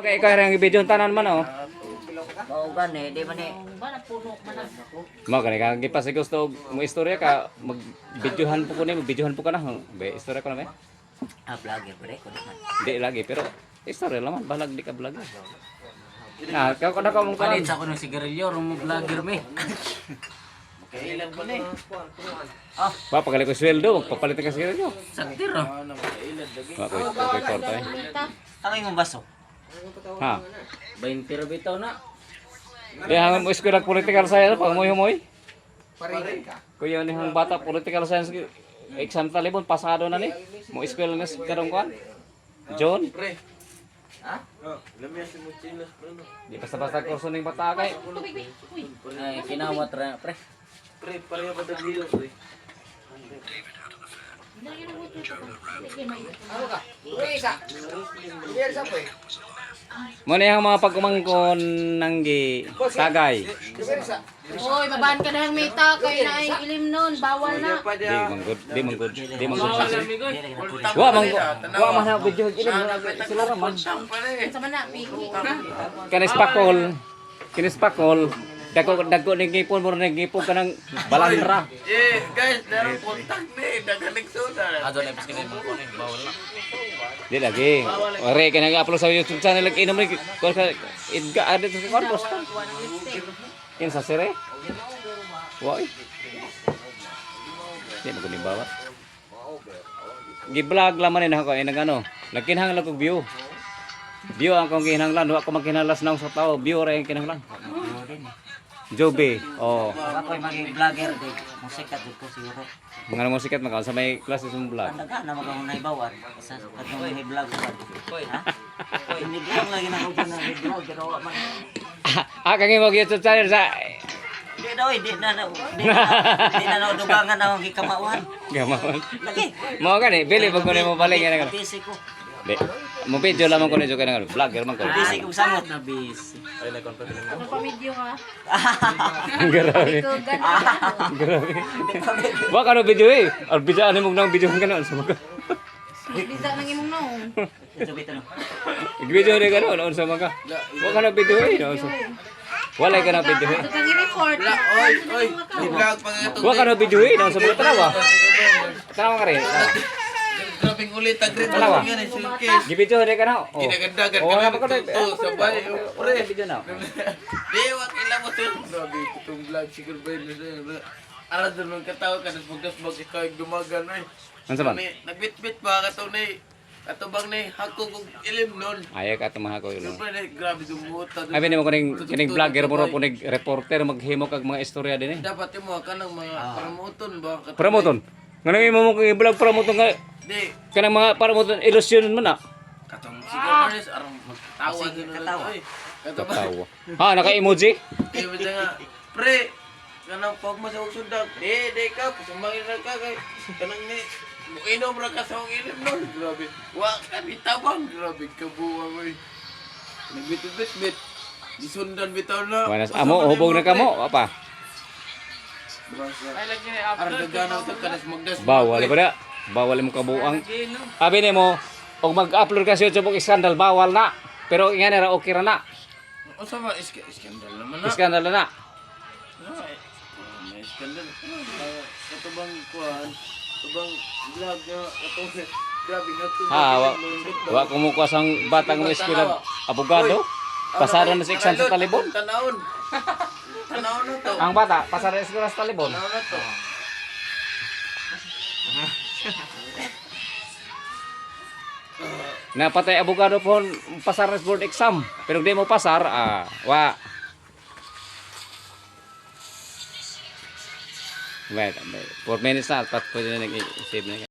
Okay, ikaw yang i-video tanan man oh. Mao gani, di man ni. Mo kani ka gipas gusto mo istorya ka mag-videohan po ko ni, mag-videohan po ka na. Be istorya ko na ba? Vlogger pa ko naman. Di lagi pero istorya lang man balag di ka vlog. Nah, kau kada ka mong Palit sa ko ng sigarilyo, mo vlogger me. Kailan ko ni? Ba pagalit ko sweldo, magpapalit ka siguro nyo. Saktir oh. Ba ko record tayo. Ang imong baso. Ha. 20 ra bitaw na. Di hanggang mo eskwela political science pag moy-moy. Kuya ni hang bata political science exam talibon pasado na ni. Mo eskwela na karong kuan. John. Ha? Lamia si mochilas no. Di basta-basta kurso ning bata kay. Ay kinawat ra pre. Pre, pareha pa dagilo pre. Mo ni ang mga pagkumangkon nang gi tagay. Oy, babaan ka na yung mita kay na ay ilim nun, bawal na. Di manggod. Wa man na video ini sila ra man. Sama na, Piki. Kinis pakol. Dagko ning gipon mo ning gipon kanang balandra. Guys, naroon kontak ni, dagalig soda. Adon ay piskin mo ko ni bawal na. Di lagi. Ore ka nag-upload sa YouTube channel like inom ni ko ka idga ada sa korpos. In sa sere. Woi. Di mo kuning bawat. Gi-vlog laman ni ako nag ano. Nagkinhang lang og view. View ang kong kinahanglan, wa ko magkinalas nang sa tao, view ra yung kinahanglan. Jobe. Oh. Ako ay maging vlogger di. Musikat ko siguro. Mga mo sikat maka sa may klase sa vlog. Andaga na magamo na ibawat sa katong may vlog ko. Ha? Hindi ko lagi na ko na vlog pero wa man. Kangi mo YouTube channel sa Di daw di na dugangan ang gikamauhan. Gamon. Lagi. Mo gani, bili pag kuno mo balik nga. Busy ko. Di. Mo video lamang kuno joke nga vlogger man ko. Busy ko sangot na busy. Ano pa video ka? Grabe. Ikaw gano'n. Grabe. Wa kano video eh. Al video ani mo nang video kana sa mga. Bisa nang imong noong. Ito bito no. Video ni kana on sa mga. Wa kano video eh. Wala ka na video eh. Ito kang i-report. Oy, i-vlog pa nga to. Wa kano video eh. Sa mga tanawa. Tanawa ka rin. Grabing ulit ang grade Dalawa. nga ni suitcase. Gi-video ni kana. Oh. Ginagandagan Oh, ka nga na pa ko na. to sabay pre. Video na. Di wa kila mo to. Grabe itong vlog siguro ba yun. Ara doon nung katawa ka nas magdasbag ikaw ay dumagan ay. Ano ba? Nagbitbit pa ka to ni katubang ni hako kog ilim nun. Aya ka tumaha ko yun. Siyempre grabe dumuta. Abi ni mo kining vlogger mo ro punig reporter maghimo kag mga istorya din eh. Dapat mo ka ng mga promoton ba? Promoton. Nganong imo mo i-vlog promoton nga Di. kanang mga promoton ilusyon man na. Katong siguro manis arang magtawa din na Katawa. oy. Katawa. Tawa. Ha naka-emoji? Di ba nga pre kanang pag mo sa sundag. Di ka pusumangin ra ka kay kanang ni inom ra ka sa ilim nun. Grabe. Wa ka bitabang grabe ka buwa mo. Nagbit-bit. Disundan bitaw na. Wanas amo hubog na kamo apa? Arang ganaw ta kanas magdas. Bawal ba na? Bawal mo kabuang. Abi ni mo og mag-upload ka sa YouTube og iskandal bawal na. Pero ingani ra okay ra na. O sa mga iskandal naman na. Iskandal na. May iskandal. Ito bang kuhan? Ito bang vlog na ito? Grabe nga ito. Ha, wa kumukuha sang batang mo eskwela abogado. Pasara na sa exam sa talibon. Tanawon. Tanawon na to. Ang bata pasara sa eskwela sa talibon. Tanawon na to. Napatay abogado po pasar sa board exam. Pero di mo pasar, wa. Wait, 4 minutes na. Pwede na nag-save na.